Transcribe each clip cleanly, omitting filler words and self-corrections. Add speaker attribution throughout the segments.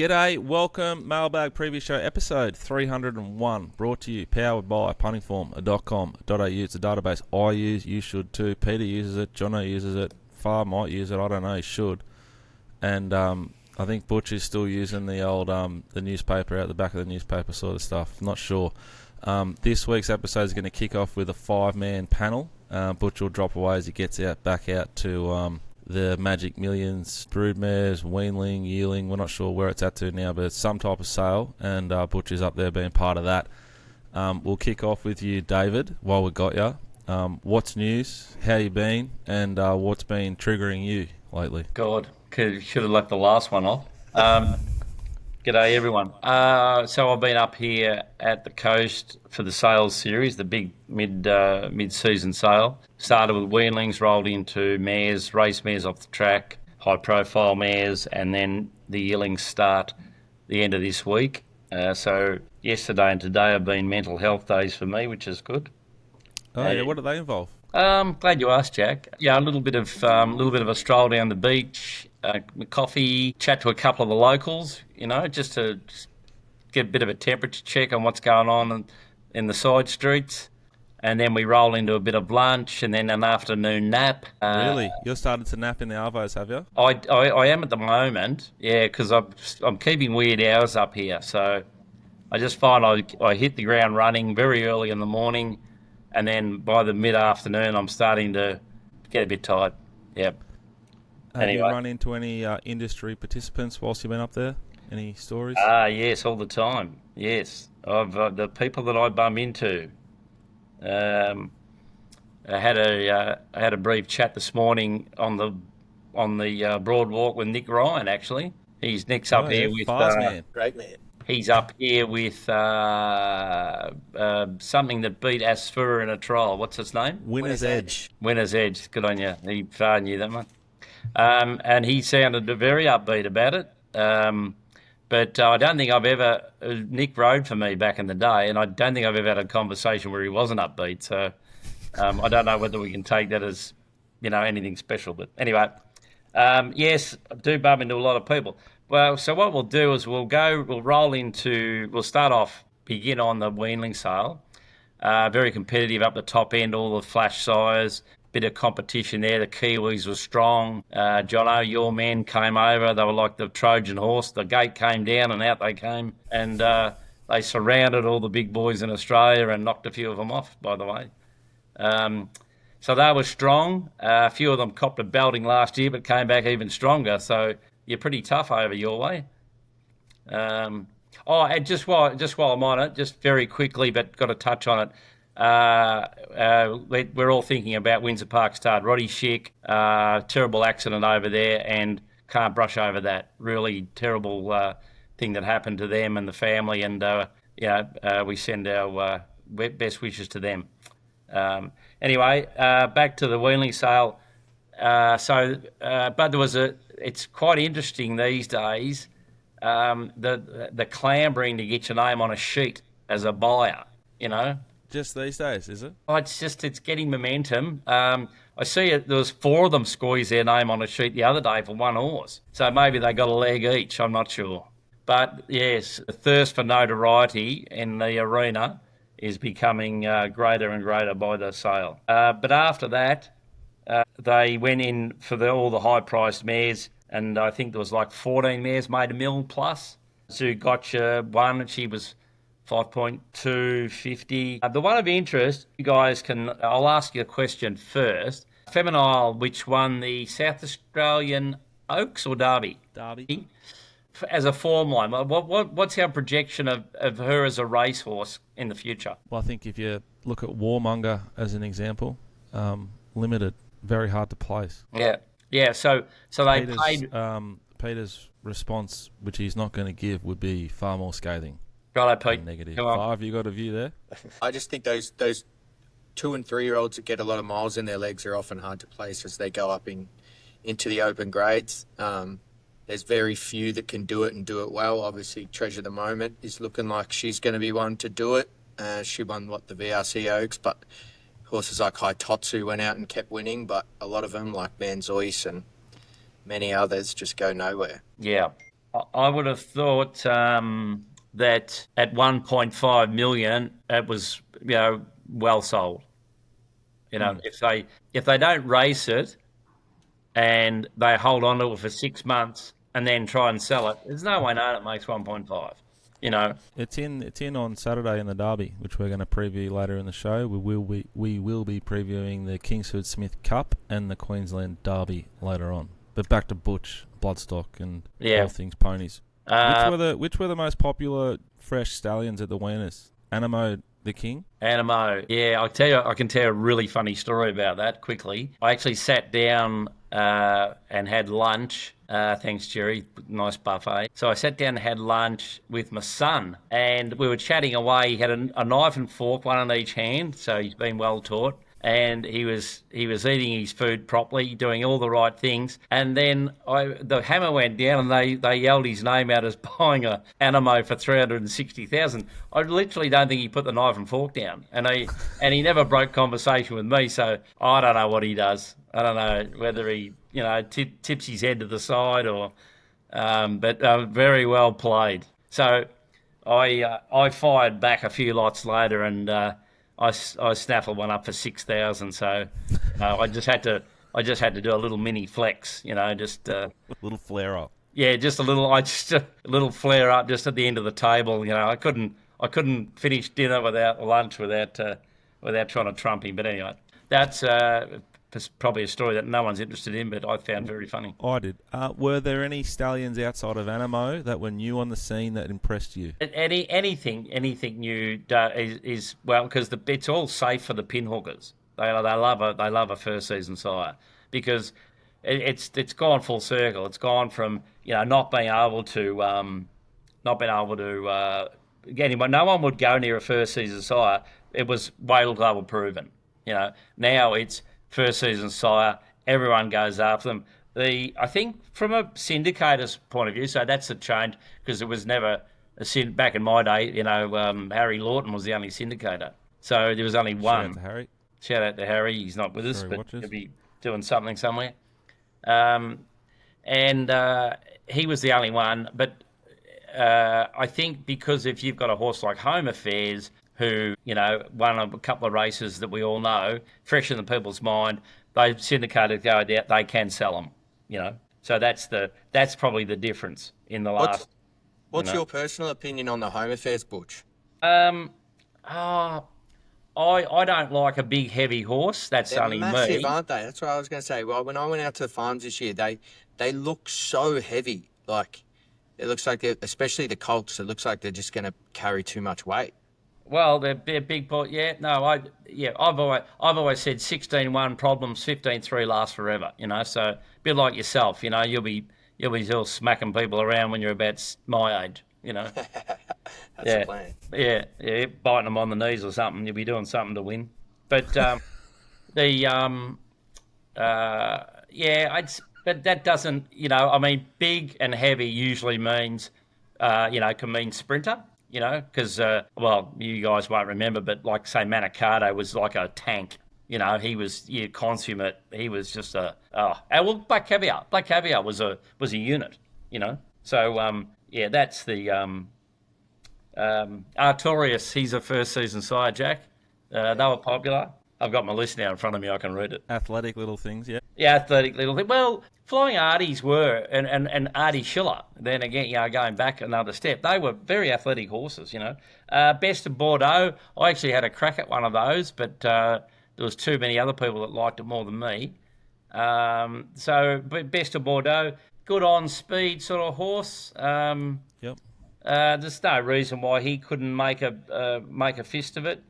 Speaker 1: G'day, welcome, Mailbag Preview Show episode 301, brought to you, powered by puntingform.com.au. It's a database I use, you should too. Peter uses it, Jono uses it, Far might use it, I don't know, he should. And I think Butch is still using the old the newspaper out the back of the newspaper sort of stuff, not sure. This week's episode is going to kick off with a 5-man panel. Butch will drop away as he gets back out to the Magic Millions, Broodmares, Weanling, Yearling. We're not sure where it's at to now, but it's some type of sale, and Butch is up there being part of that. We'll kick off with you, David, while we got you. What's news? How you been? And what's been triggering you lately?
Speaker 2: God, should have left the last one off. G'day, everyone. So I've been up here at the coast for the sales series, the big mid-season sale. Started with Weanlings, rolled into mares, race mares off the track, high-profile mares, and then the yearlings start the end of this week. So yesterday and today have been mental health days for me, which is good.
Speaker 1: Oh, yeah, what do they involve?
Speaker 2: Glad you asked, Jack. Yeah, a little bit of a stroll down the beach, coffee, chat to a couple of the locals, just to get a bit of a temperature check on what's going on in the side streets. And then we roll into a bit of lunch and then an afternoon nap.
Speaker 1: Really? You're starting to nap in the arvos, have you?
Speaker 2: I am at the moment, yeah, because I'm keeping weird hours up here. So I just find I hit the ground running very early in the morning, and then by the mid-afternoon I'm starting to get a bit tired. Yep.
Speaker 1: Have you run into any industry participants whilst you've been up there? Any stories?
Speaker 2: Yes, all the time. Yes. The people that I bump into. I had a brief chat this morning on the broad walk with Nick Ryan. Actually, Nick's up here with
Speaker 1: man.
Speaker 3: Great man.
Speaker 2: He's up here with something that beat Asfura in a trial. What's its name?
Speaker 1: Winner's Edge.
Speaker 2: Winner's Edge. Good on you. He far knew that one. And he sounded very upbeat about it. But I don't think I've ever... Nick rode for me back in the day, and I don't think I've ever had a conversation where he wasn't upbeat. So I don't know whether we can take that as, anything special. But anyway, yes, I do bump into a lot of people. Well, so what we'll do is we'll start off, begin on the Weanling sale. Very competitive up the top end, all the flash sires. Bit of competition there. The Kiwis were strong. Jono, your men came over. They were like the Trojan horse. The gate came down and out they came. And they surrounded all the big boys in Australia and knocked a few of them off, by the way. So they were strong. A few of them copped a belting last year but came back even stronger. So you're pretty tough over your way. And just while I'm on it, just very quickly, but got to touch on it. We're all thinking about Windsor Park star Roddy Schick, terrible accident over there, and can't brush over that. Really terrible thing that happened to them and the family, and we send our best wishes to them. Anyway, back to the Weanling sale. But it's quite interesting these days, the clambering to get your name on a sheet as a buyer,
Speaker 1: Just these days, is it?
Speaker 2: Oh, it's getting momentum. I see there was 4 of them squeeze their name on a sheet the other day for one horse. So maybe they got a leg each, I'm not sure. But yes, the thirst for notoriety in the arena is becoming greater and greater by the sale. But after that, they went in for all the high-priced mares, and I think there was like 14 mares made $1 million plus. Zugotcha won, and she was 5.250. The one of interest, you guys I'll ask you a question first. Feminile, which won the South Australian Oaks or Derby?
Speaker 1: Derby.
Speaker 2: As a form line, what's our projection of her as a racehorse in the future?
Speaker 1: Well, I think if you look at Warmonger as an example, limited, very hard to place.
Speaker 2: Yeah. So they paid.
Speaker 1: Peter's response, which he's not going to give, would be far more scathing.
Speaker 2: Righto, Pete.
Speaker 1: Negative.
Speaker 2: Come on.
Speaker 1: 5, you got a view there?
Speaker 3: I just think those 2- and 3-year-olds that get a lot of miles in their legs are often hard to place as they go up into the open grades. There's very few that can do it and do it well. Obviously, Treasure the Moment is looking like she's going to be one to do it. She won, the VRC Oaks, but horses like Haitotsu went out and kept winning, but a lot of them, like Van Zoyce and many others, just go nowhere.
Speaker 2: Yeah. I would have thought that at 1.5 million, it was well sold. If they don't race it and they hold on to it for 6 months and then try and sell it, there's no way known it makes 1.5.
Speaker 1: It's in on Saturday in the Derby, which we're going to preview later in the show. We will be previewing the Kingsford Smith Cup and the Queensland Derby later on. But back to Butch, Bloodstock, and all things ponies. Which were the most popular fresh stallions at the Weaners? Anamoe, the king?
Speaker 2: Anamoe. Yeah, I can tell you a really funny story about that quickly. I actually sat down and had lunch. Thanks, Jerry. Nice buffet. So I sat down and had lunch with my son, and we were chatting away. He had a knife and fork, one in each hand, so he's been well taught. And he was eating his food properly, doing all the right things. And then the hammer went down, and they yelled his name out as buying a Anamoe for $360,000. I literally don't think he put the knife and fork down, and he never broke conversation with me. So I don't know what he does. I don't know whether he tips his head to the side or, but very well played. So I fired back a few lots later, and I snaffled one up for 6,000. So I just had to do a little mini flex, just a
Speaker 1: little flare up.
Speaker 2: Yeah, just a little flare up just at the end of the table. I couldn't finish dinner without lunch without trying to trump him. But anyway, that's probably a story that no one's interested in, but I found very funny.
Speaker 1: I did. Were there any stallions outside of Anamoe that were new on the scene that impressed you?
Speaker 2: Anything new is well, because it's all safe for the pinhookers. They love a first season sire because it's gone full circle. It's gone from not being able to anyway. No one would go near a first season sire. It was Whale Global proven. Now it's first season sire, everyone goes after them. I think from a syndicator's point of view, so that's a change because it was never back in my day. Harry Lawton was the only syndicator, so there was only one. Shout out to Harry. He's not with us, but he'll be doing something somewhere. And he was the only one. But I think because if you've got a horse like Home Affairs, who, won a couple of races that we all know, fresh in the people's mind, they syndicated go out, they can sell them, So that's probably the difference in the last.
Speaker 3: What's your personal opinion on the Home Affairs, Butch?
Speaker 2: I don't like a big heavy horse. That's
Speaker 3: They're
Speaker 2: only
Speaker 3: massive,
Speaker 2: me.
Speaker 3: Aren't they? That's what I was going to say. Well, when I went out to the farms this year, they look so heavy. Like it looks like, especially the colts, it looks like they're just going to carry too much weight.
Speaker 2: Well, they're big boy. Yeah, no, I've always said 16-1 problems, 15-3 last forever. So a bit like yourself. You'll be still smacking people around when you're about my age.
Speaker 3: That's the plan.
Speaker 2: Yeah, biting them on the knees or something. You'll be doing something to win. But but that doesn't. Big and heavy usually means can mean sprinter. Because, you guys won't remember, but like, say, Manicato was like a tank. He was consummate. He was just Black Caviar. Black Caviar was a unit, So, that's the Artorias. He's a first season sire, Jack. They were popular. I've got my list now in front of me. I can read it.
Speaker 1: Athletic little things, yeah.
Speaker 2: Yeah, athletic little thing. Well, Flying Arties were, and Artie Schiller, then again, going back another step, they were very athletic horses, Best of Bordeaux, I actually had a crack at one of those, but there was too many other people that liked it more than me. But Best of Bordeaux, good on speed sort of horse.
Speaker 1: Yep.
Speaker 2: There's no reason why he couldn't make a fist of it.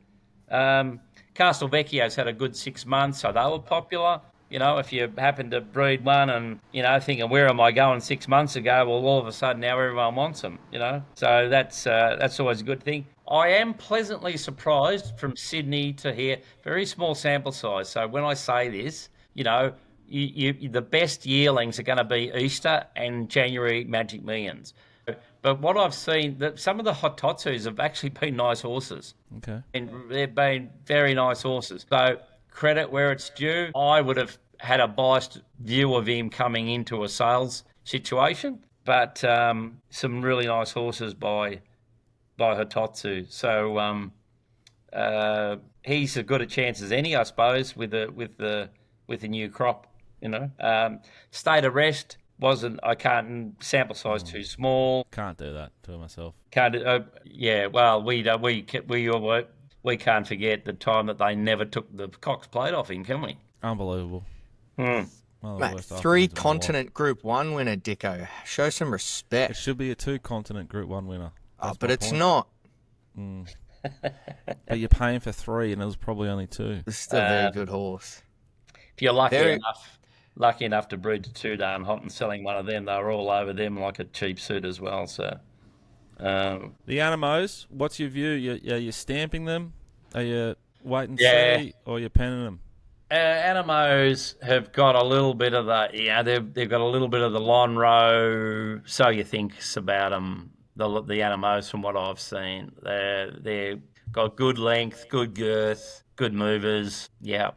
Speaker 2: Castelvecchio's had a good 6 months, so they were popular. If you happen to breed one and, thinking, where am I going 6 months ago? Well, all of a sudden now everyone wants them, So that's always a good thing. I am pleasantly surprised from Sydney to here, very small sample size. So when I say this, the best yearlings are going to be Easter and January Magic Millions. But what I've seen, that some of the Hototsus have actually been nice horses.
Speaker 1: Okay.
Speaker 2: And they've been very nice horses. So credit where it's due. I would have had a biased view of him coming into a sales situation. but some really nice horses by Hitotsu. So he's as good a chance as any, I suppose, with the new crop. State of Rest wasn't. I can't sample size too small.
Speaker 1: Can't do that to myself.
Speaker 2: Can't. Yeah. Well, we can't forget the time that they never took the Cox plate off him, can we?
Speaker 1: Unbelievable.
Speaker 2: Hmm.
Speaker 1: One of the
Speaker 3: Mate,
Speaker 1: worst
Speaker 3: 3
Speaker 1: afternoons of my life.
Speaker 3: continent Group 1 winner, Dicko. Show some
Speaker 1: It
Speaker 3: respect.
Speaker 1: should be a 2 continent Group 1 winner. That's
Speaker 3: But
Speaker 1: my
Speaker 3: it's
Speaker 1: point.
Speaker 3: not.
Speaker 1: But you're paying for 3, and it was probably only 2.
Speaker 3: This is a very good horse.
Speaker 2: If you're lucky enough to breed to 2 darn hot and selling one of them, they were all over them like a cheap suit as well. So,
Speaker 1: The Anamoes, what's your view? Are you stamping them? Are you wait and
Speaker 2: Yeah.
Speaker 1: see, or are you penning them?
Speaker 2: Anamoes have got a little bit of they've got a little bit of the Lonro. So you think's about them. The Anamoes, from what I've seen, they've got good length, good girth, good movers. Yeah.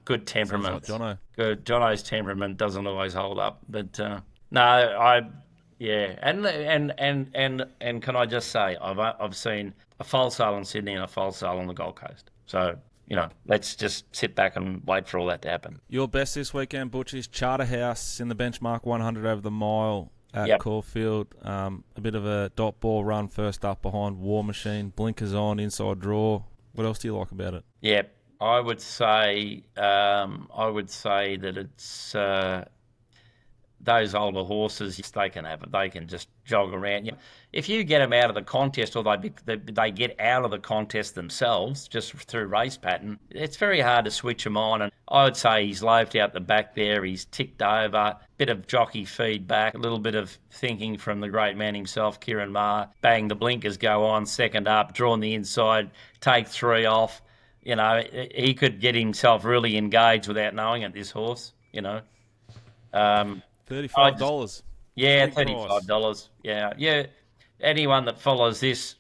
Speaker 2: Good temperament.
Speaker 1: Sounds like Jono.
Speaker 2: Good. Jono's temperament doesn't always hold up, but no, and can I just say I've seen a foal sale in Sydney and a foal sale on the Gold Coast. So let's just sit back and wait for all that to happen.
Speaker 1: Your best this weekend, Butch, is Charterhouse in the benchmark 100 over the mile at
Speaker 2: Yep.
Speaker 1: Caulfield. A bit of a dot ball run first up behind War Machine. Blinkers on, inside draw. What else do you like about it?
Speaker 2: Yeah, I would say that it's those older horses. They can have it. They can just jog around. If you get them out of the contest, or they get out of the contest themselves just through race pattern, it's very hard to switch them on. And I would say he's loafed out the back there. He's ticked over. Bit of jockey feedback, a little bit of thinking from the great man himself, Kieran Maher. Bang, the blinkers go on. Second up, drawn the inside, take 3 off. He could get himself really engaged without knowing it, this horse,
Speaker 1: $35.
Speaker 2: Yeah,
Speaker 1: Big price.
Speaker 2: $35. Yeah. Anyone that follows this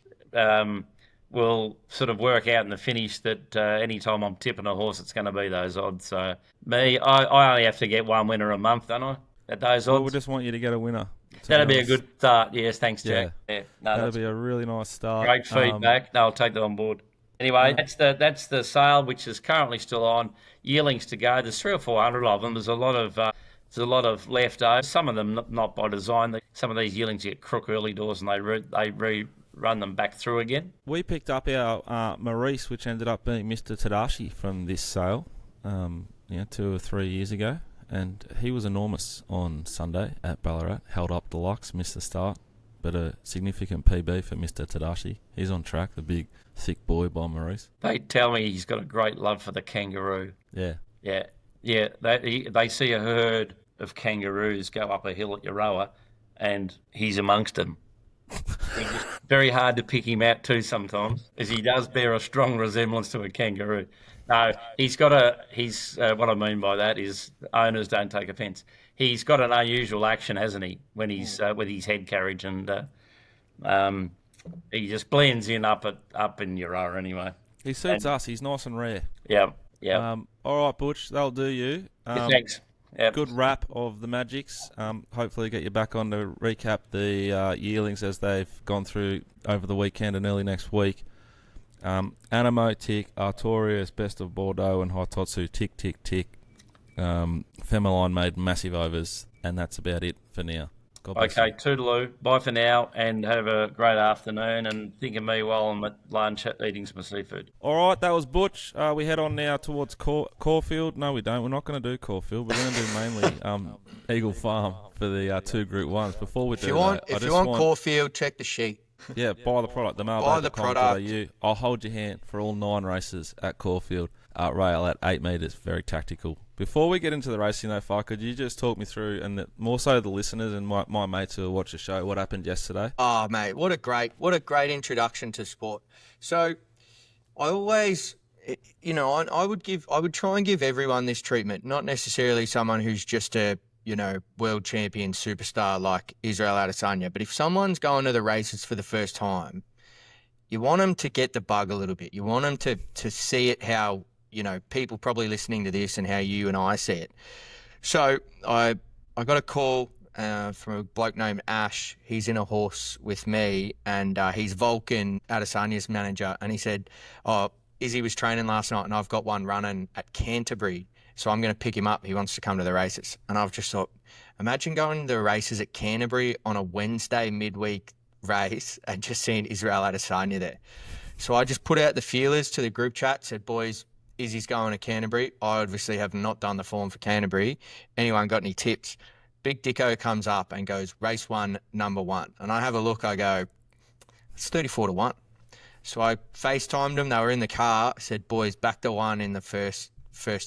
Speaker 2: will sort of work out in the finish that any time I'm tipping a horse, it's going to be those odds. So I only have to get one winner a month, don't I, at those
Speaker 1: Well,
Speaker 2: odds?
Speaker 1: we just want you to get a winner.
Speaker 2: That'd be a good start. Yes, thanks, Jack.
Speaker 1: Yeah.
Speaker 2: Yeah. No,
Speaker 1: That'd
Speaker 2: that's
Speaker 1: be a really nice start.
Speaker 2: great feedback. No, I'll take that on board. Anyway, that's the sale, which is currently still on. Yearlings to go. There's 300 or 400 of them. There's a lot of left over. Some of them not by design. Some of these yearlings get crook early doors and they rerun them back through again.
Speaker 1: We picked up our Maurice, which ended up being Mr. Tadashi from this sale, 2 or 3 years ago, and he was enormous on Sunday at Ballarat. Held up deluxe, missed the start, but a significant PB for Mr. Tadashi. He's on track, the big, thick boy by Maurice.
Speaker 2: They tell me he's got a great love for the kangaroo.
Speaker 1: Yeah.
Speaker 2: Yeah. They see a herd of kangaroos go up a hill at Euroa, and he's amongst them. It's just very hard to pick him out too sometimes, as he does bear a strong resemblance to a kangaroo. No, what I mean by that is owners don't take offence. He's got an unusual action, hasn't he, when he's with his head carriage, and he just blends in up in Euroa anyway.
Speaker 1: He suits us. He's nice and rare.
Speaker 2: Yeah.
Speaker 1: All right, Butch, that'll do you.
Speaker 2: Thanks. Yep.
Speaker 1: Good wrap of the Magics. Hopefully get you back on to recap the yearlings as they've gone through over the weekend and early next week. Anamoe, tick. Artorias, Best of Bordeaux, and Hitotsu, tick, tick, tick. Femeline made massive overs, and that's about it for now. God bless
Speaker 2: Okay,
Speaker 1: you.
Speaker 2: toodaloo. Bye for now, and have a great afternoon, and think of me while I'm at lunch eating some seafood.
Speaker 1: All right, that was Butch. We head on now towards Caulfield. No, we don't. We're not going to do Caulfield. We're going to do mainly Eagle Farm for the 2 Group 1s. Before we do
Speaker 3: If you want Caulfield, check the sheet.
Speaker 1: Yeah, buy the product.
Speaker 3: Buy the product.
Speaker 1: I'll hold your hand for all 9 races at Caulfield. Rail at 8 metres, very tactical. Before we get into the racing though, Fi, could you just talk me through, and more so the listeners and my mates who watch the show, what happened yesterday?
Speaker 3: Oh, mate, what a great introduction to sport. So, I always, I would try and give everyone this treatment, not necessarily someone who's just a, world champion superstar like Israel Adesanya, but if someone's going to the races for the first time, you want them to get the bug a little bit. You want them to see it how, people probably listening to this and how you and I see it. So I got a call from a bloke named Ash. He's in a horse with me, and he's Vulcan Adesanya's manager. And he said, "Oh, Izzy was training last night, and I've got one running at Canterbury, so I'm going to pick him up. He wants to come to the races." And I've just thought, imagine going to the races at Canterbury on a Wednesday midweek race and just seeing Israel Adesanya there. So I just put out the feelers to the group chat, said, "Boys, Izzy's going to Canterbury. I obviously have not done the form for Canterbury. Anyone got any tips?" Big Dicko comes up and goes, "Race 1, number 1. And I have a look, I go, it's 34-1. So I FaceTimed them. They were in the car. I said, "Boys, back to 1 in the first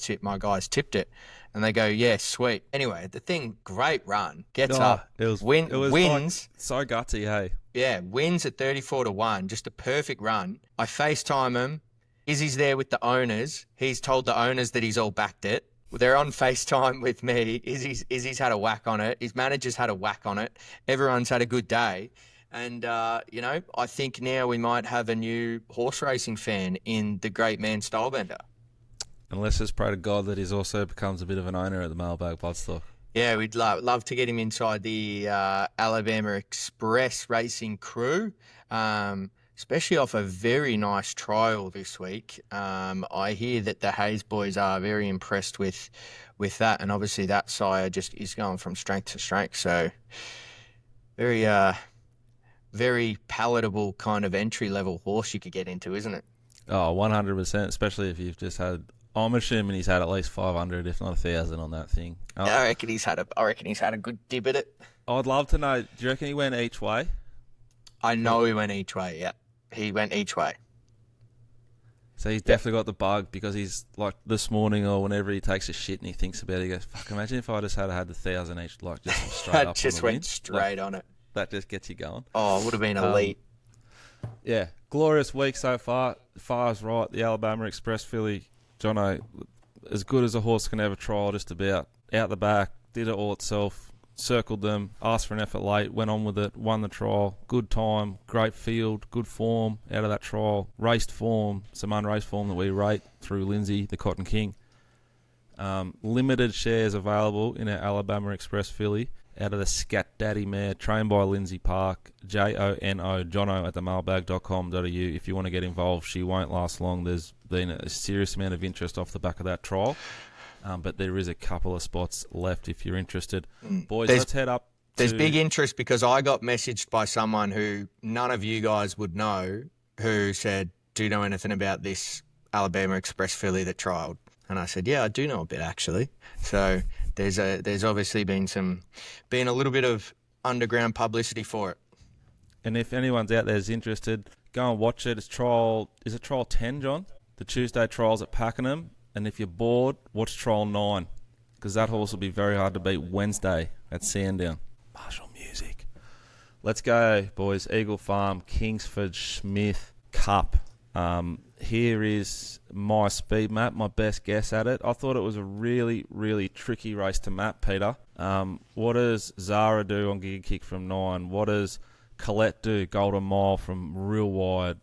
Speaker 3: tip. My guys tipped it." And they go, "Yeah, sweet." Anyway, the thing, great run. Gets up. Wins.
Speaker 1: Like so gutsy, hey?
Speaker 3: Yeah, wins at 34-1. Just a perfect run. I FaceTime him. Izzy's there with the owners. He's told the owners that he's all backed it. They're on FaceTime with me. Izzy's had a whack on it. His manager's had a whack on it. Everyone's had a good day. And, I think now we might have a new horse racing fan in the great man Stylebender.
Speaker 1: And let's just pray to God that he also becomes a bit of an owner at the Mailbag Bloodstock.
Speaker 3: Yeah, we'd love to get him inside the Alabama Express racing crew, especially off a very nice trial this week. I hear that the Hayes boys are very impressed with that, and obviously that sire just is going from strength to strength. So very very palatable kind of entry-level horse you could get into, isn't it?
Speaker 1: Oh, 100%, especially if you've just had... I'm assuming he's had at least 500, if not 1,000 on that thing.
Speaker 3: I reckon he's had a good dib at it.
Speaker 1: I'd love to know, do you reckon he went each way?
Speaker 3: I know he went each way, yeah. He went each way.
Speaker 1: So he's definitely got the bug, because he's like this morning or whenever he takes a shit and he thinks about it, he goes, "Fuck, imagine if I just had the 1,000 each, like just straight up
Speaker 3: just
Speaker 1: on the
Speaker 3: went
Speaker 1: win."
Speaker 3: straight on it.
Speaker 1: That just gets you going.
Speaker 3: Oh, it would have been elite.
Speaker 1: Yeah, glorious week so far. Far's right. The Alabama Express filly, Jono, as good as a horse can ever trial, just about. Out the back, did it all itself, circled them, asked for an effort late, went on with it, won the trial. Good time, great field, good form out of that trial. Raced form, some unraced form that we rate through Lindsay, the Cotton King. Limited shares available in our Alabama Express filly out of the Scat Daddy mare, trained by Lindsay Park, Jono, Jono at themailbag.com.au. If you want to get involved, she won't last long. There's been a serious amount of interest off the back of that trial, but there is a couple of spots left if you're interested. Boys, let's head up.
Speaker 3: There's big interest because I got messaged by someone who none of you guys would know, who said, "Do you know anything about this Alabama Express filly that trialled?" And I said, "Yeah, I do know a bit, actually." So there's obviously been a little bit of underground publicity for it.
Speaker 1: And if anyone's out there is interested, go and watch it. Is it trial 10, John? The Tuesday trials at Pakenham. And if you're bored, watch trial 9, because that horse will be very hard to beat Wednesday at Sandown. Marshall music. Let's go, boys. Eagle Farm, Kingsford Smith Cup. Here is my speed map, my best guess at it. I thought it was a really, really tricky race to map, Peter. What does Zara do on Giga Kick from 9? What does Colette do, Golden Mile from real wide?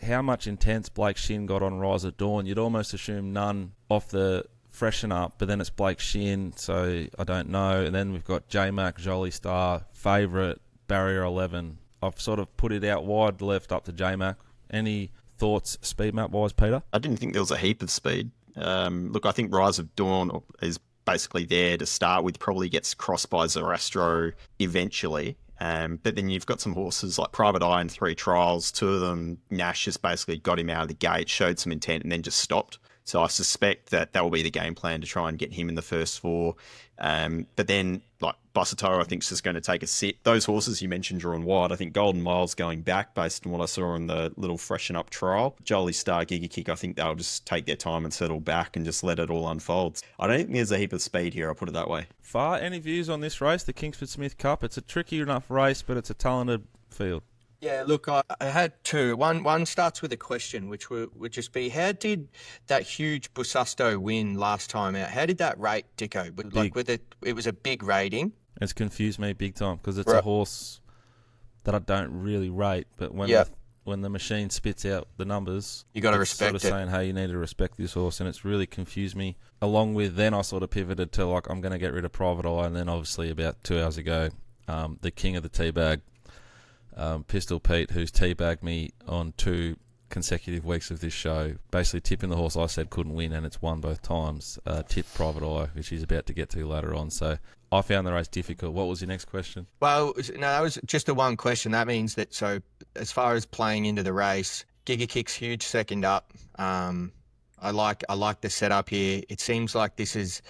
Speaker 1: How much intense Blake Shin got on Rise at Dawn? You'd almost assume none off the freshen up, but then it's Blake Shin, so I don't know. And then we've got J-Mac, Joliestar, Favourite, Barrier 11. I've sort of put it out wide left up to J-Mac. Any thoughts speed map wise, Peter?
Speaker 4: I didn't think there was a heap of speed. Look, I think Rise of Dawn is basically there to start with, probably gets crossed by Zarastro eventually. But then you've got some horses like Private Eye in 3 trials. 2 of them, Nash just basically got him out of the gate, showed some intent, and then just stopped. So I suspect that will be the game plan to try and get him in the first 4. But then, like, Bussato, I think, is just going to take a sit. Those horses you mentioned drawn wide, I think Golden Mile's going back based on what I saw in the little freshen up trial. Joliestar, Giga Kick, I think they'll just take their time and settle back and just let it all unfold. I don't think there's a heap of speed here, I'll put it that way.
Speaker 1: Far, any views on this race, the Kingsford Smith Cup? It's a tricky enough race, but it's a talented field.
Speaker 3: Yeah, look, I had 2. One starts with a question, which would just be, how did that huge Busasto win last time out? How did that rate, Dicko? Like, it was a big rating.
Speaker 1: It's confused me big time, because it's a horse that I don't really rate, but when when the machine spits out the numbers,
Speaker 3: You got to
Speaker 1: it's
Speaker 3: respect
Speaker 1: sort of
Speaker 3: it.
Speaker 1: saying, hey, you need to respect this horse, and it's really confused me. Along with then I sort of pivoted to like I'm going to get rid of Private Eye, and then obviously about 2 hours ago, the king of the teabag, Pistol Pete, who's teabagged me on 2 consecutive weeks of this show, basically tipping the horse I said couldn't win, and it's won both times. Tipped Private Eye, which he's about to get to later on. So I found the race difficult. What was your next question?
Speaker 3: Well, no, that was just the one question. That means that, so as far as playing into the race, Giga Kick's huge second up. I like the setup here. It seems like this has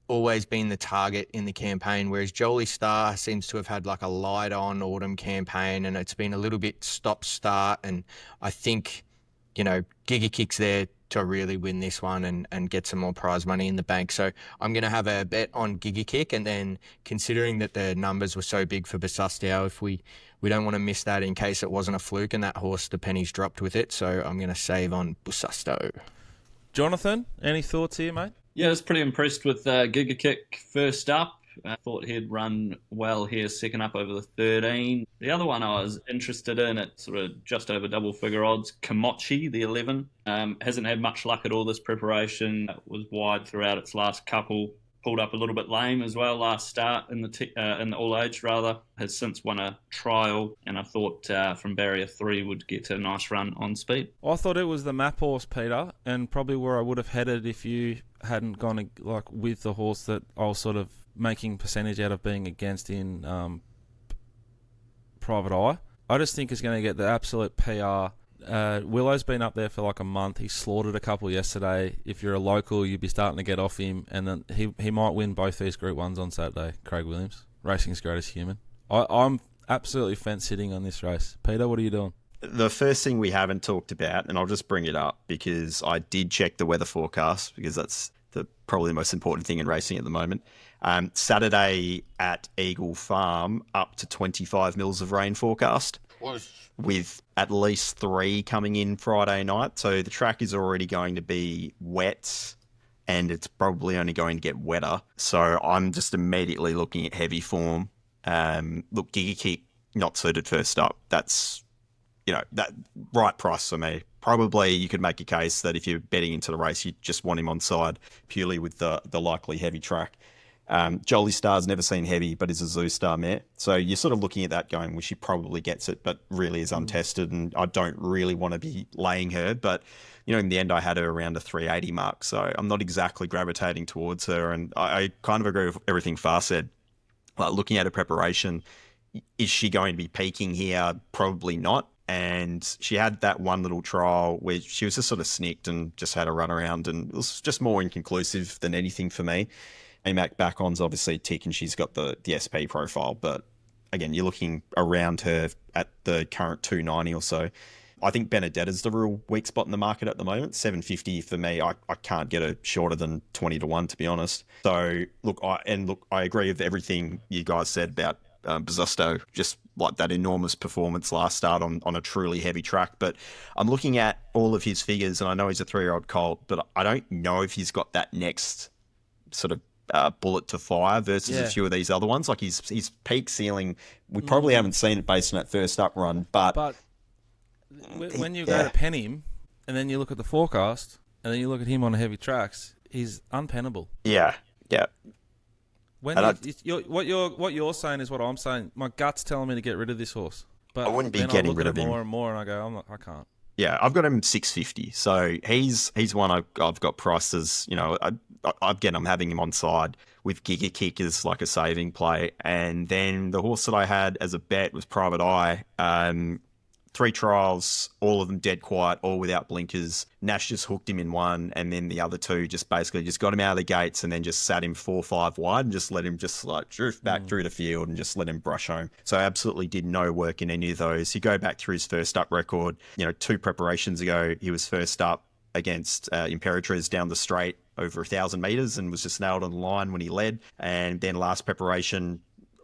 Speaker 3: always been the target in the campaign, whereas Joliestar seems to have had like a light on autumn campaign, and it's been a little bit stop-start. And I think, Giga Kick's there to really win this one and get some more prize money in the bank. So I'm going to have a bet on Giga Kick, and then considering that the numbers were so big for Basustio, if we don't want to miss that in case it wasn't a fluke and that horse, the pennies dropped with it. So I'm going to save on Bususto.
Speaker 1: Jonathan, any thoughts here, mate?
Speaker 5: Yeah, I was pretty impressed with Giga Kick first up. I thought he'd run well here, second up over the 13. The other one I was interested in at sort of just over double figure odds, Komochi, the 11. Hasn't had much luck at all this preparation. Was wide throughout its last couple. Pulled up a little bit lame as well last start in the all age rather. Has since won a trial, and I thought from barrier 3 would get a nice run on speed.
Speaker 1: I thought it was the map horse, Peter, and probably where I would have headed if you hadn't gone like with the horse that I was sort of making percentage out of being against in Private Eye. I just think it's going to get the absolute PR. Willow's been up there for like a month. He slaughtered a couple yesterday. If you're a local, you'd be starting to get off him, and then he might win both these Group 1s on Saturday. Craig Williams, racing's greatest human. I'm absolutely fence sitting on this race. Peter, what are you doing?
Speaker 4: The first thing we haven't talked about, and I'll just bring it up because I did check the weather forecast, because that's probably the most important thing in racing at the moment. Saturday at Eagle Farm, up to 25 mils of rain forecast, with at least 3 coming in Friday night. So the track is already going to be wet, and it's probably only going to get wetter. So I'm just immediately looking at heavy form. Look, Giga Kick, not suited first up. That's, that right price for me. Probably you could make a case that if you're betting into the race, you just want him on side purely with the likely heavy track. Joliestar's never seen heavy, but is a Zoo Star mare. So you're sort of looking at that going, well, she probably gets it, but really is untested, and I don't really want to be laying her. But, in the end, I had her around a 380 mark, so I'm not exactly gravitating towards her. And I kind of agree with everything Far said. Like, looking at her preparation, is she going to be peaking here? Probably not. And she had that one little trial where she was just sort of snicked and just had a run around, and it was just more inconclusive than anything for me. AMAC back-on's obviously a tick, and she's got the SP profile, but again, you're looking around her at the current 290 or so. I think Benedetta's the real weak spot in the market at the moment. 750 for me, I can't get her shorter than 20 to 1, to be honest. So, I agree with everything you guys said about Bususto, just like that enormous performance last start on a truly heavy track. But I'm looking at all of his figures, and I know he's a 3-year-old colt, but I don't know if he's got that next sort of bullet to fire versus a few of these other ones. Like his peak ceiling, we probably haven't seen it based on that first up run. But
Speaker 1: when you go to pen him, and then you look at the forecast, and then you look at him on heavy tracks, he's unpennable.
Speaker 4: Yeah.
Speaker 1: When what you're saying is what I'm saying. My gut's telling me to get rid of this horse, but
Speaker 4: I wouldn't be
Speaker 1: then
Speaker 4: getting
Speaker 1: I look
Speaker 4: rid
Speaker 1: at
Speaker 4: of
Speaker 1: it
Speaker 4: him
Speaker 1: more and more, and I go, I can't.
Speaker 4: Yeah, I've got him 650, so he's one I've got priced as, I'm having him on side with Giga Kick as like a saving play, and then the horse that I had as a bet was Private Eye. 3 trials, all of them dead quiet, all without blinkers. Nash just hooked him in one, and then the other 2 just got him out of the gates and then just sat him 4-5 wide and just let him just like drift back through the field and just let him brush home. So I absolutely did no work in any of those. You go back through his first up record, 2 preparations ago, he was first up against Imperatriz down the straight over 1,000 metres and was just nailed on the line when he led. And then last preparation,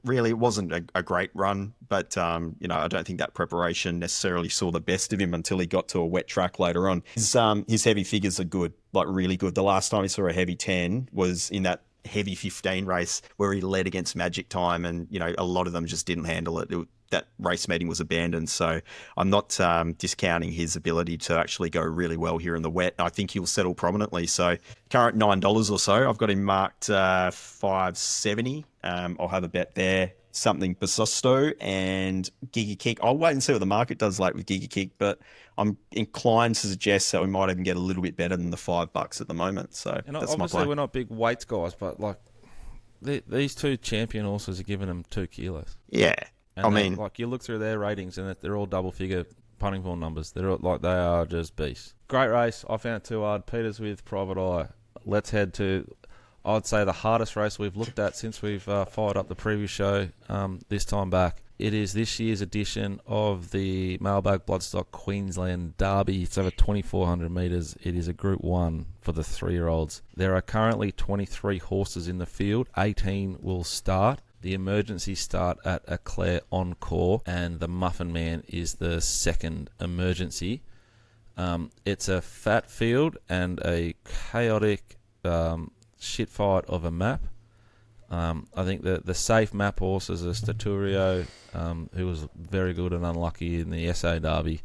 Speaker 4: really, it wasn't a great run, but, I don't think that preparation necessarily saw the best of him until he got to a wet track later on. His heavy figures are good, like really good. The last time he saw a heavy 10 was in that heavy 15 race where he led against Magic Time, and, a lot of them just didn't handle it. that race meeting was abandoned. So I'm not discounting his ability to actually go really well here in the wet. I think he'll settle prominently. So current $9 or so. I've got him marked $5.70. I'll have a bet there. Something Basosto and Giga Kick. I'll wait and see what the market does like with Giga Kick, but I'm inclined to suggest that we might even get a little bit better than the $5 at the moment. So
Speaker 1: And
Speaker 4: that's my
Speaker 1: obviously
Speaker 4: play.
Speaker 1: we're not big weights guys, but like these two champion horses are giving them 2 kilos.
Speaker 4: Yeah.
Speaker 1: And
Speaker 4: I mean,
Speaker 1: like you look through their ratings and they're all double figure punting form numbers. They're all, like they are just beasts. Great race. I found it too hard. Peter's with Private Eye. Let's head to, I'd say, the hardest race we've looked at since we've fired up the previous show this time back. It is this year's edition of the Mailbag Bloodstock Queensland Derby. It's over 2,400 metres. It is a Group 1 for the 3-year-olds. There are currently 23 horses in the field. 18 will start. The emergency start at Eclair Encore, and the Muffin Man is the second emergency. It's a fat field and a chaotic shit fight of a map. I think the safe map horses are Staturio, who was very good and unlucky in the SA Derby.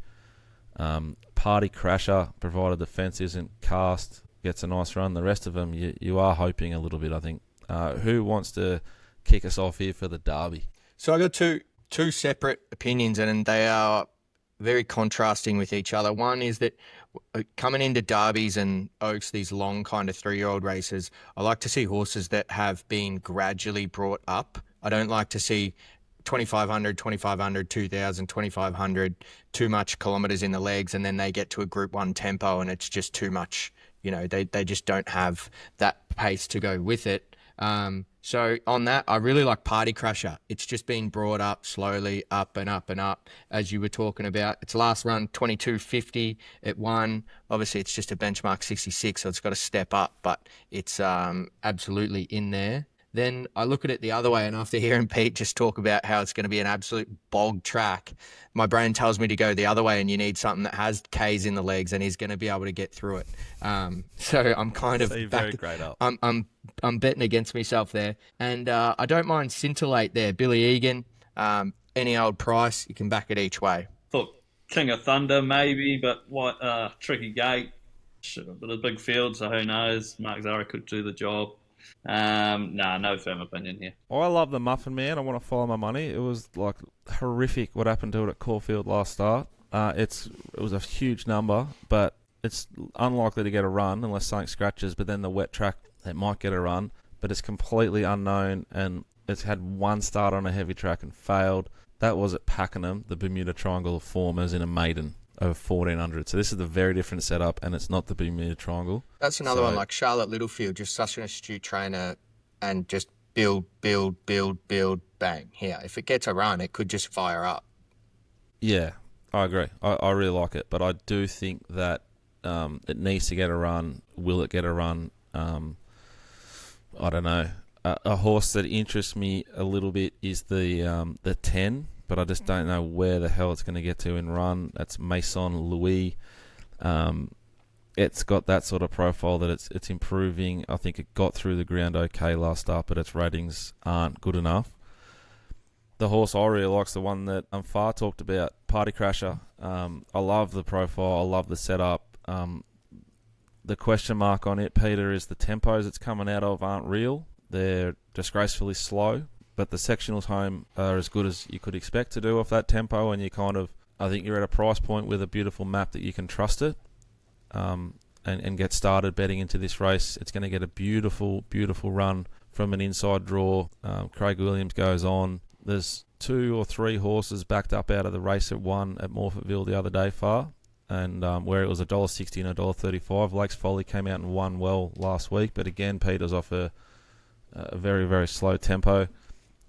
Speaker 1: Party Crasher, provided the fence isn't cast, gets a nice run. The rest of them, you are hoping a little bit, I think. Who wants to kick us off here for the Derby?
Speaker 3: So I got two separate opinions, and they are very contrasting with each other. One is that coming into derbies and Oaks, these long kind of 3-year-old races, I like to see horses that have been gradually brought up. I don't like to see 2,500, 2,000, 2,500, too much kilometres in the legs, and then they get to a Group 1 tempo and it's just too much. You know, they just don't have that pace to go with it. So on that, I really like Party Crasher. It's just been brought up slowly, up and up and up, as you were talking about. Its last run, 22.50. It won. Obviously, it's just a benchmark 66, so it's got to step up, but it's absolutely in there. Then I look at it the other way, and after hearing Pete just talk about how it's going to be an absolute bog track, my brain tells me to go the other way, and you need something that has K's in the legs and he's going to be able to get through it. So I'm kind of
Speaker 1: very great up.
Speaker 3: I'm betting against myself there, and I don't mind Scintillate there. Billy Egan, any old price, you can back it each way.
Speaker 5: Thought King of Thunder maybe, but what tricky gate. But a big field, so who knows? Mark Zara could do the job. No firm opinion here.
Speaker 1: I love the Muffin Man. I want to follow my money. It was like horrific what happened to it at Caulfield last start. It was a huge number, but it's unlikely to get a run unless something scratches. But then the wet track, it might get a run, but it's completely unknown, and it's had one start on a heavy track and failed. That was at Pakenham, the Bermuda Triangle of Form, as in a maiden over 1,400. So this is a very different setup, and it's not the Bermuda Triangle.
Speaker 3: That's another one, like Charlotte Littlefield, just such an astute trainer, and just build, bang. Here, if it gets a run, it could just fire up.
Speaker 1: Yeah, I agree. I really like it, but I do think that it needs to get a run. Will it get a run? I don't know. A horse that interests me a little bit is the 10, but I just don't know where the hell it's going to get to in run. That's Maison Louis. It's got that sort of profile that it's improving. I think it got through the ground okay last start, but its ratings aren't good enough. The horse I really like's the one that Far talked about, Party Crasher. I love the profile. I love the setup. The question mark on it, Peter, is the tempos it's coming out of aren't real. They're disgracefully slow, but the sectionals home are as good as you could expect to do off that tempo, and I think you're at a price point with a beautiful map that you can trust it and get started betting into this race. It's going to get a beautiful, beautiful run from an inside draw. Craig Williams goes on. There's 2 or 3 horses backed up out of the race at one at Morphettville the other day, Far, and where it was $1.60 and $1.35. Lakes Folly came out and won well last week, but again, Peter's off a very, very slow tempo.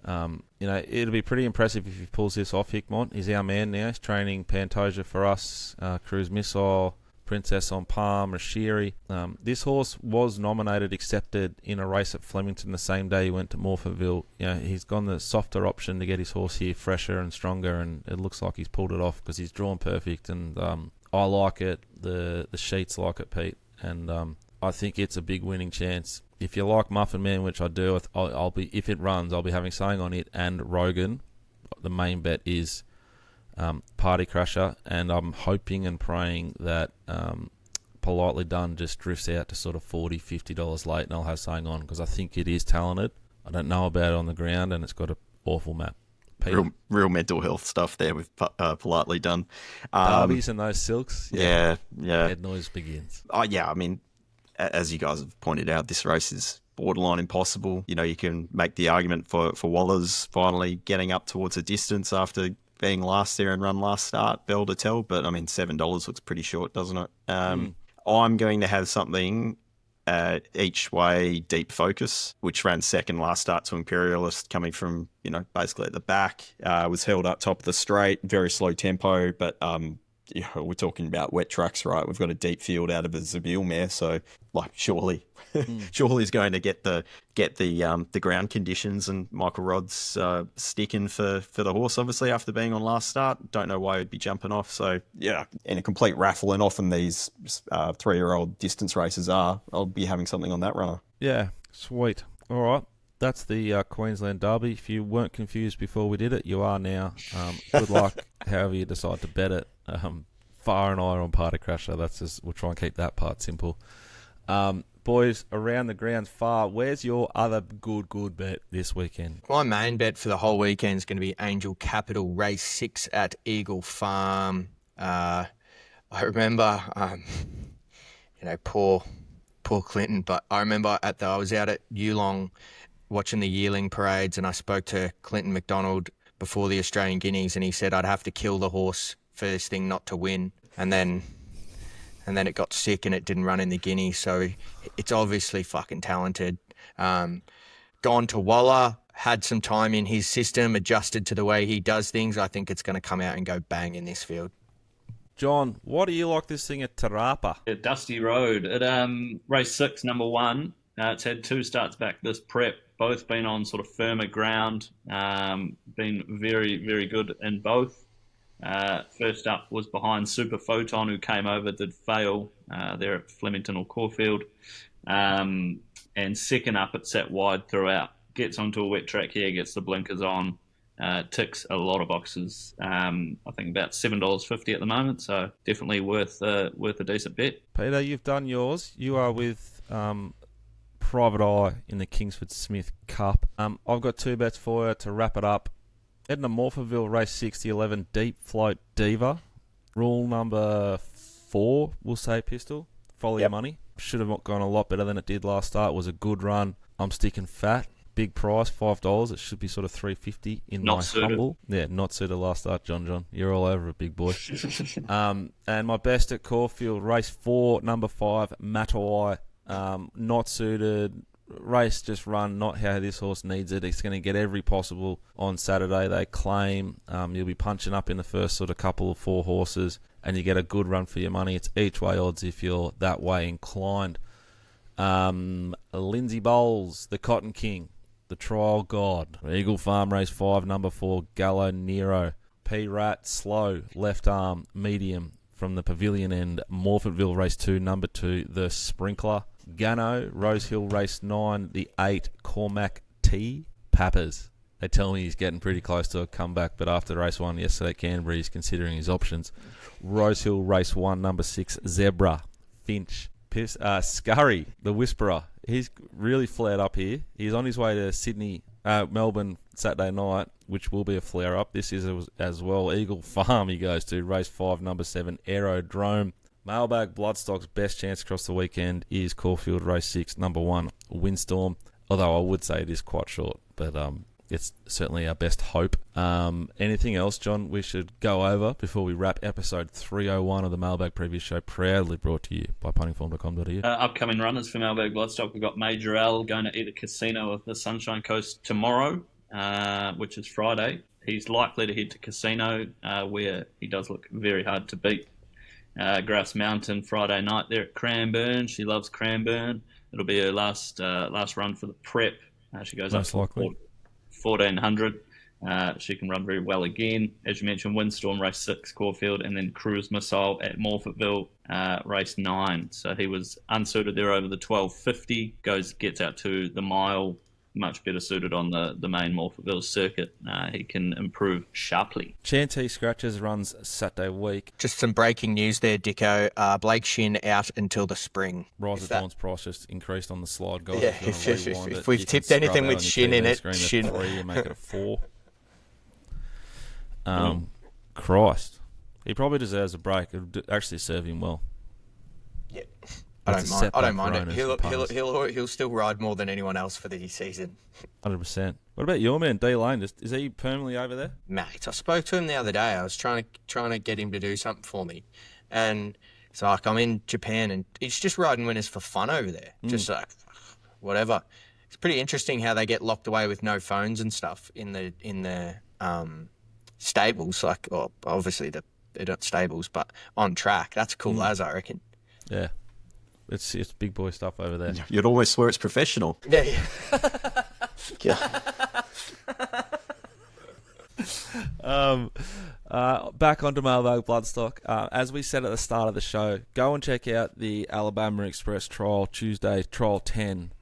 Speaker 1: It'll be pretty impressive if he pulls this off, Hickmont. He's our man now. He's training Pantoja for us, Cruise Missile, Princess on Palm, Rashiri. This horse was nominated, accepted in a race at Flemington the same day he went to Morphettville. He's gone the softer option to get his horse here fresher and stronger, and it looks like he's pulled it off because he's drawn perfect, and I like it. The sheets like it, Pete, and I think it's a big winning chance. If you like Muffin Man, which I do, I'll be, if it runs, I'll be having something on it and Rogan. the main bet is Party Crusher, and I'm hoping and praying that Politely Done just drifts out to sort of $40-50 late, and I'll have something on, because I think it is talented. I don't know about it on the ground, and it's got an awful map.
Speaker 4: Real mental health stuff there with Politely Done.
Speaker 1: Derbies and those silks.
Speaker 4: Yeah.
Speaker 1: Head noise begins.
Speaker 4: Oh, yeah, I mean, as you guys have pointed out, this race is borderline impossible. You know, you can make the argument for Waller's finally getting up towards a distance after being last there and run last start, bell to tell, but I mean, $7 looks pretty short, doesn't it? I'm going to have something each way deep focus, which ran second last start to Imperialist, coming from, you know, basically at the back, was held up top of the straight, very slow tempo, but you know, we're talking about wet tracks, right? We've got a deep field out of a Zabeel mare, so like surely he's going to get the ground conditions, and Michael Rod's sticking for the horse, obviously, after being on last start. Don't know why he'd be jumping off. So yeah, in a complete raffle, and often these 3-year-old distance races are, I'll be having something on that runner.
Speaker 1: Yeah, sweet. All right. That's the Queensland Derby. If you weren't confused before we did it, you are now. Good luck, however you decide to bet it. Far and I are on Party Crusher. That's just, we'll try and keep that part simple. Boys, around the grounds far, where's your other good bet this weekend?
Speaker 3: My main bet for the whole weekend is going to be Angel Capital Race 6 at Eagle Farm. I remember, poor Clinton, but I remember I was out at Yulong watching the yearling parades, and I spoke to Clinton McDonald before the Australian Guineas, and he said I'd have to kill the horse first thing not to win, and then it got sick and it didn't run in the Guineas, so it's obviously fucking talented. Gone to Waller, had some time in his system, adjusted to the way he does things. I think it's going to come out and go bang in this field.
Speaker 1: John, what do you like this thing at Tarapa?
Speaker 5: At Dusty Road at race 6, number 1. It's had 2 starts back this prep, both been on sort of firmer ground, been very, very good in both. First up was behind Super Photon, who came over, did fail there at Flemington or Caulfield. And second up, it sat wide throughout. Gets onto a wet track here, gets the blinkers on, ticks a lot of boxes. I think about $7.50 at the moment, so definitely worth a decent bet.
Speaker 1: Peter, you've done yours. You are with Private Eye in the Kingsford Smith Cup. I've got 2 bets for you to wrap it up. Edna Morphettville, race 6, the 11, Deep Float Diva. Rule number 4, we'll say, Pistol. Follow your money. Should have gone a lot better than it did last start. It was a good run. I'm sticking fat. Big price, $5. It should be sort of $3.50 in
Speaker 5: Not
Speaker 1: my
Speaker 5: suited.
Speaker 1: humble. Yeah, not suited last start, John. You're all over it, big boy. And my best at Caulfield, race 4, number 5, Matawai. Not suited. Race just run, not how this horse needs it. It's going to get every possible on Saturday, they claim. You'll be punching up in the first sort of couple of 4 horses, and you get a good run for your money. It's each way odds if you're that way inclined. Lindsay Bowles, the Cotton King, the Trial God. Eagle Farm, race 5, number 4, Gallo Nero. P-Rat, slow, left arm, medium from the pavilion end. Morphettville, race 2, number 2, the Sprinkler. Gano, Rose Hill, race 9, the 8, Cormac T. Pappers. They tell me he's getting pretty close to a comeback, but after race 1 yesterday, Canterbury is considering his options. Rose Hill, race 1, number 6, Zebra. Finch. Scurry, the Whisperer. He's really flared up here. He's on his way to Melbourne Saturday night, which will be a flare-up. This is as well. Eagle Farm he goes to, race 5, number 7, Aerodrome. Mailbag Bloodstock's best chance across the weekend is Caulfield, race 6, number 1, Windstorm. Although I would say it is quite short, but it's certainly our best hope. Anything else, John, we should go over before we wrap episode 301 of the Mailbag Preview Show, proudly brought to you by puntingform.com.au.
Speaker 5: Upcoming runners for Mailbag Bloodstock, we've got Major L going to eat a casino of the Sunshine Coast tomorrow, which is Friday. He's likely to head to Casino, where he does look very hard to beat. Grass Mountain Friday night there at Cranbourne. She loves Cranbourne. It'll be her last run for the prep. She goes
Speaker 1: Most
Speaker 5: up to
Speaker 1: likely.
Speaker 5: 1400. She can run very well again. As you mentioned, Windstorm, race 6, Caulfield, and then Cruise Missile at Morphettville, race 9. So he was unsuited there over the 1250. Gets out to the mile much better suited on the main Morphettville circuit. He can improve sharply.
Speaker 1: Chantee Scratches runs Saturday week.
Speaker 3: Just some breaking news there, Dicko. Blake Shin out until the spring.
Speaker 1: Rise of Dawn's price just increased on the slide, guys.
Speaker 3: Yeah, if we've tipped anything with Shin in it, Shin.
Speaker 1: 3 and make it a 4. Christ. He probably deserves a break. It would actually serve him well.
Speaker 3: Yeah. I don't mind it. He'll still ride more than anyone else for the season.
Speaker 1: 100%. What about your man, D Lane? Is he permanently over there?
Speaker 3: Mate, I spoke to him the other day. I was trying to get him to do something for me, and it's like I'm in Japan and he's just riding winners for fun over there. Just like whatever. It's pretty interesting how they get locked away with no phones and stuff in the stables. Like, well, obviously they're not stables, but on track. That's cool as I reckon.
Speaker 1: Yeah. It's big boy stuff over there.
Speaker 4: You'd almost swear it's professional.
Speaker 3: Yeah.
Speaker 1: Back onto Mailbag Bloodstock. As we said at the start of the show, go and check out the Alabama Express trial Tuesday, trial 10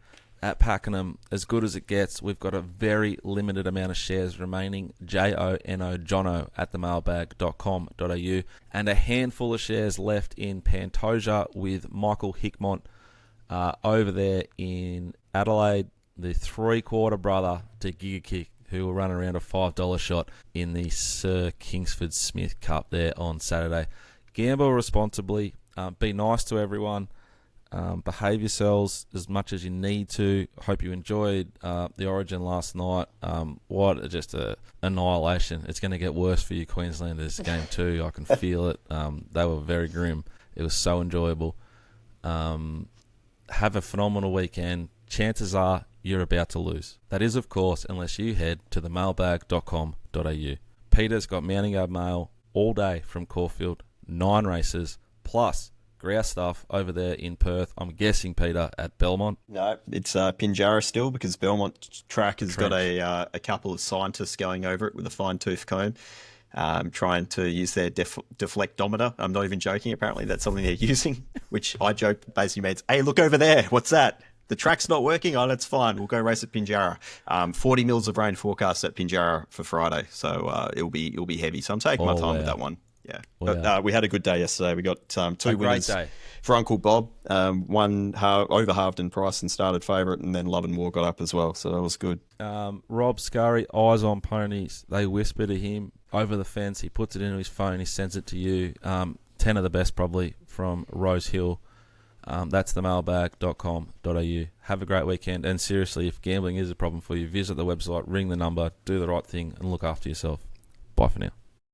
Speaker 1: at Pakenham. As good as it gets. We've got a very limited amount of shares remaining. Jono at themailbag.com.au, and a handful of shares left in Pantoja with Michael Hickmont over there in Adelaide, the 3/4 brother to Giga, who will run around a $5 shot in the Sir Kingsford Smith Cup there on Saturday. Gamble responsibly. Be nice to everyone. Behave yourselves as much as you need to. Hope you enjoyed the Origin last night. What just a annihilation. It's going to get worse for you Queenslanders game 2. I can feel it. They were very grim. It was so enjoyable. Have a phenomenal weekend. Chances are you're about to lose. That is, of course, unless you head to themailbag.com.au. Peter's got Mounting Yard Mail all day from Caulfield. 9 races plus grouse stuff over there in Perth. I'm guessing, Peter, at Belmont.
Speaker 4: No, it's Pinjarra still, because Belmont track has got a couple of scientists going over it with a fine-tooth comb, trying to use their deflectometer. I'm not even joking. Apparently that's something they're using, which I joke basically means, hey, look over there. What's that? The track's not working. Oh, that's fine. We'll go race at Pinjarra. 40 mils of rain forecast at Pinjarra for Friday, so it'll be heavy. So I'm taking my time with that one. Yeah, but we had a good day yesterday. We got 2 winners for Uncle Bob. One over-halved in price and started favourite, and then Love and War got up as well, so that was good.
Speaker 1: Rob Scurry, Eyes on Ponies. They whisper to him over the fence. He puts it into his phone. He sends it to you. 10 of the best probably from Rose Hill. That's themailbag.com.au. Have a great weekend. And seriously, if gambling is a problem for you, visit the website, ring the number, do the right thing, and look after yourself. Bye for now.